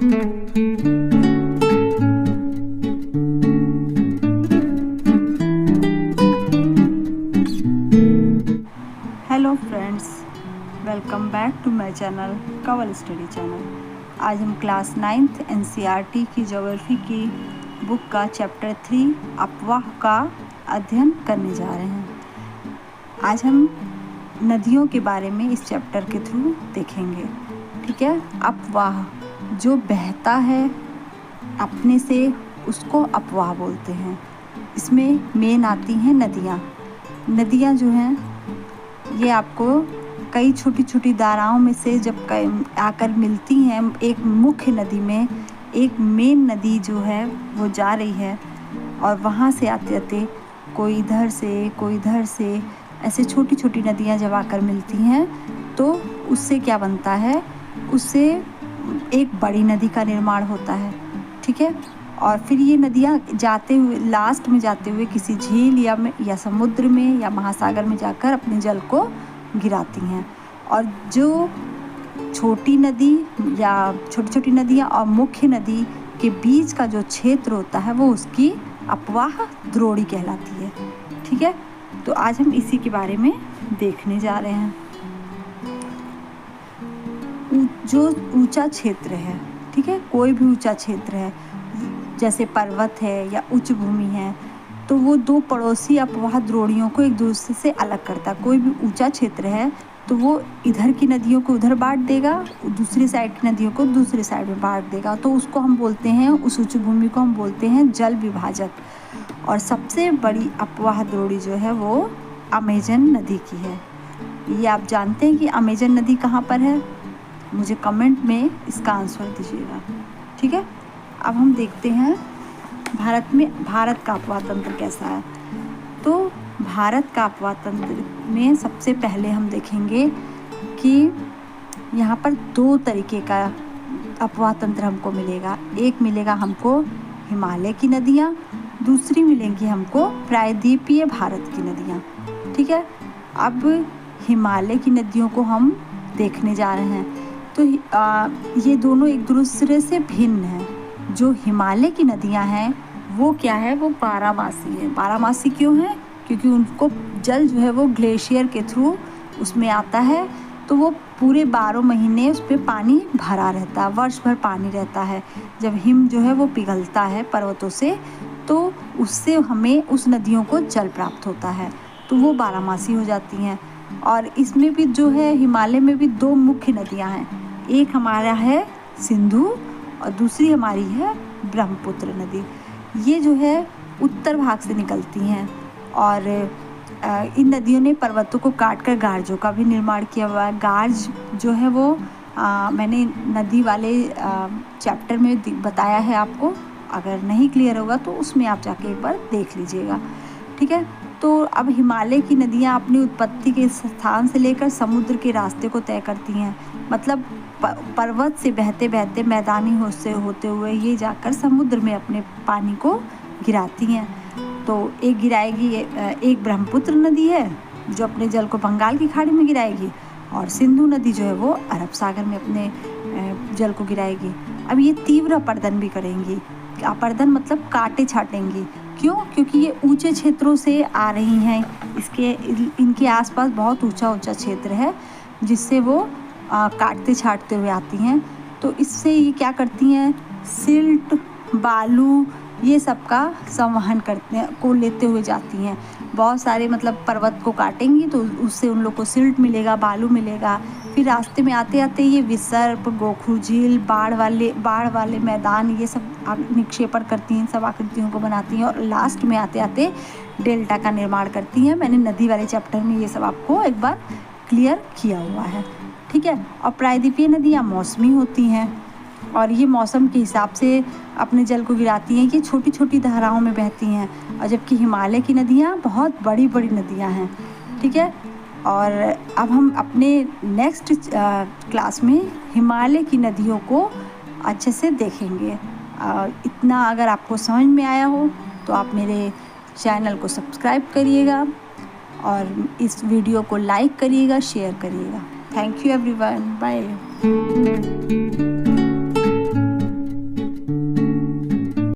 Hello friends, welcome back to my channel Kawal study channel. आज हम class 9th NCERT की geography की book का चैप्टर 3 अपवाह का अध्ययन करने जा रहे हैं। आज हम नदियों के बारे में इस चैप्टर के थ्रू देखेंगे। ठीक है, अपवाह जो बहता है अपने से उसको अपवाह बोलते हैं। इसमें मेन आती हैं नदियाँ। नदियाँ जो हैं ये आपको कई छोटी छोटी धाराओं में से जब आकर मिलती हैं एक मुख्य नदी में, एक मेन नदी जो है वो जा रही है और वहाँ से आते आते कोई इधर से ऐसे छोटी छोटी नदियाँ जब आकर मिलती हैं तो उससे क्या बनता है, उससे एक बड़ी नदी का निर्माण होता है। ठीक है, और फिर ये नदियाँ जाते हुए लास्ट में जाते हुए किसी झील या समुद्र में या महासागर में जाकर अपने जल को गिराती हैं। और जो छोटी नदी या छोटी छोटी नदियाँ और मुख्य नदी के बीच का जो क्षेत्र होता है वो उसकी अपवाह द्रोणी कहलाती है। ठीक है, तो आज हम इसी के बारे में देखने जा रहे हैं। जो ऊंचा क्षेत्र है, ठीक है, कोई भी ऊंचा क्षेत्र है जैसे पर्वत है या उच्च भूमि है, तो वो दो पड़ोसी अपवाह द्रोणियों को एक दूसरे से अलग करता है। कोई भी ऊंचा क्षेत्र है तो वो इधर की नदियों को उधर बांट देगा, दूसरी साइड की नदियों को दूसरी साइड में बांट देगा। तो उसको हम बोलते हैं, उस उच्च भूमि को हम बोलते हैं जल विभाजक। और सबसे बड़ी अपवाह द्रोणी जो है वो अमेजन नदी की है। ये आप जानते हैं कि अमेजन नदी कहाँ पर है? मुझे कमेंट में इसका आंसर दीजिएगा। ठीक है, अब हम देखते हैं भारत का अपवाह तंत्र कैसा है। तो भारत का अपवाह तंत्र में सबसे पहले हम देखेंगे कि यहाँ पर दो तरीके का अपवाह तंत्र हमको मिलेगा। एक मिलेगा हमको हिमालय की नदियाँ, दूसरी मिलेंगी हमको प्रायद्वीपीय भारत की नदियाँ। ठीक है, अब हिमालय की नदियों को हम देखने जा रहे हैं। तो ये दोनों एक दूसरे से भिन्न हैं। जो हिमालय की नदियाँ हैं वो क्या है, वो बारहमासी है। बारहमासी क्यों है? क्योंकि उनको जल जो है वो ग्लेशियर के थ्रू उसमें आता है, तो वो पूरे 12 महीने उस पर पानी भरा रहता है, वर्ष भर पानी रहता है। जब हिम जो है वो पिघलता है पर्वतों से तो उससे हमें उस नदियों को जल प्राप्त होता है, तो वो बारहमासी हो जाती हैं। और इसमें भी जो है हिमालय में भी दो मुख्य नदियाँ हैं। एक हमारा है सिंधु और दूसरी हमारी है ब्रह्मपुत्र नदी। ये जो है उत्तर भाग से निकलती हैं और इन नदियों ने पर्वतों को काटकर गार्जों का भी निर्माण किया हुआ है। गार्ज जो है वो मैंने नदी वाले चैप्टर में बताया है आपको। अगर नहीं क्लियर होगा तो उसमें आप जाके एक बार देख लीजिएगा। ठीक है, तो अब हिमालय की नदियाँ अपनी उत्पत्ति के स्थान से लेकर समुद्र के रास्ते को तय करती हैं। मतलब पर्वत से बहते बहते मैदानी होते हुए ये जाकर समुद्र में अपने पानी को गिराती हैं। तो एक गिराएगी, एक ब्रह्मपुत्र नदी है जो अपने जल को बंगाल की खाड़ी में गिराएगी और सिंधु नदी जो है वो अरब सागर में अपने जल को गिराएगी। अब ये तीव्र अपर्दन भी करेंगी। अपर्दन मतलब काटे छाटेंगी। क्यों? क्योंकि ये ऊंचे क्षेत्रों से आ रही हैं। इनके आसपास बहुत ऊंचा क्षेत्र है जिससे वो काटते छाटते हुए आती हैं। तो इससे ये क्या करती हैं, सिल्ट, बालू, ये सब का संवहन को लेते हुए जाती हैं। बहुत सारे मतलब पर्वत को काटेंगी तो उससे उन लोग को सिल्ट मिलेगा, बालू मिलेगा। फिर रास्ते में आते आते ये विसर्प, गोखू झील, बाढ़ वाले मैदान, ये सब निक्षेपण करती हैं, सब आकृतियों को बनाती हैं और लास्ट में आते आते डेल्टा का निर्माण करती हैं। मैंने नदी वाले चैप्टर में ये सब आपको एक बार क्लियर किया हुआ है। ठीक है, और प्रायद्वीपीय नदियाँ मौसमी होती हैं और ये मौसम के हिसाब से अपने जल को गिराती हैं कि छोटी छोटी धाराओं में बहती हैं। और जबकि हिमालय की नदियाँ बहुत बड़ी बड़ी नदियाँ हैं। ठीक है, और अब हम अपने नेक्स्ट क्लास में हिमालय की नदियों को अच्छे से देखेंगे। इतना अगर आपको समझ में आया हो तो आप मेरे चैनल को सब्सक्राइब करिएगा और इस वीडियो को लाइक करिएगा, शेयर करिएगा। Thank you everyone, bye.